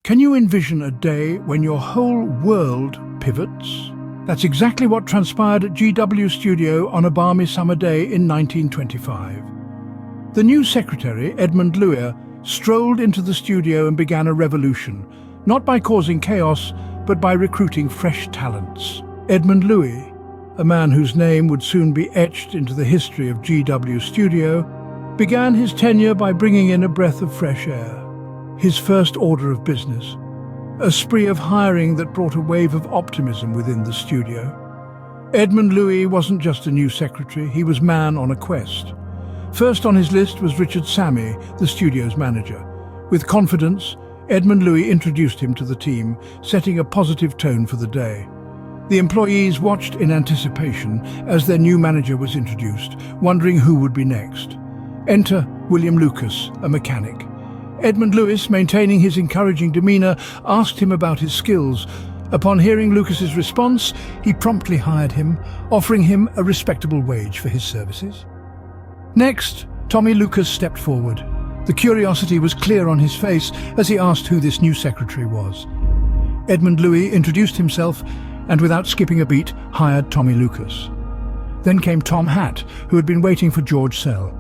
Can you envision a day when your whole world pivots? That's exactly what transpired at GW Studio on a balmy summer day in 1925. The new secretary, Edmund strolled into the studio and began a revolution, not by causing chaos, but by recruiting fresh talents. Edmund Louis, a man whose name would soon be etched into the history of GW Studio, began his tenure by bringing in a breath of fresh air. His first order of business, a spree of hiring that brought a wave of optimism within the studio. Edmund Louis wasn't just a new secretary, he was man on a quest. First on his list was Richard Sammy, the studio's manager. With confidence, Edmund Louis introduced him to the team, setting a positive tone for the day. The employees watched in anticipation as their new manager was introduced, wondering who would be next. Enter William Lucas, a mechanic. Edmund Louis, maintaining his encouraging demeanor, asked him about his skills. Upon hearing Lucas's response, he promptly hired him, offering him a respectable wage for his services. Next, Tommy Lucas stepped forward. The curiosity was clear on his face as he asked who this new secretary was. Edmund Louis introduced himself and, without skipping a beat, hired Tommy Lucas. Then came Tom Hatt, who had been waiting for George Sell.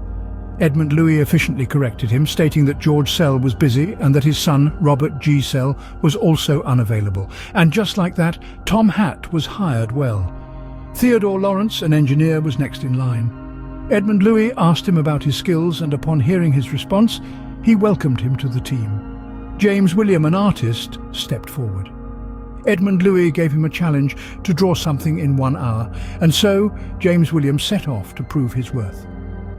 Edmund Louis efficiently corrected him, stating that George Sell was busy and that his son, Robert G. Sell, was also unavailable. And just like that, Tom Hatt was hired well. Theodore Lawrence, an engineer, was next in line. Edmund Louis asked him about his skills, and upon hearing his response, he welcomed him to the team. James William, an artist, stepped forward. Edmund Louis gave him a challenge to draw something in 1 hour, and so James William set off to prove his worth.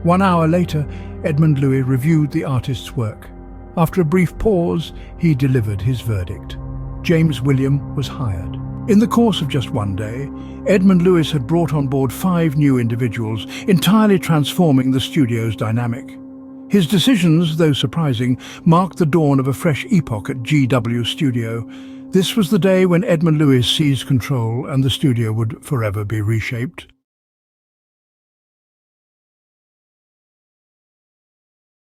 1 hour later, Edmund Louis reviewed the artist's work. After a brief pause, he delivered his verdict. James William was hired. In the course of just one day, Edmund Louis had brought on board 5 new individuals, entirely transforming the studio's dynamic. His decisions, though surprising, marked the dawn of a fresh epoch at GW Studio. This was the day when Edmund Louis seized control and the studio would forever be reshaped.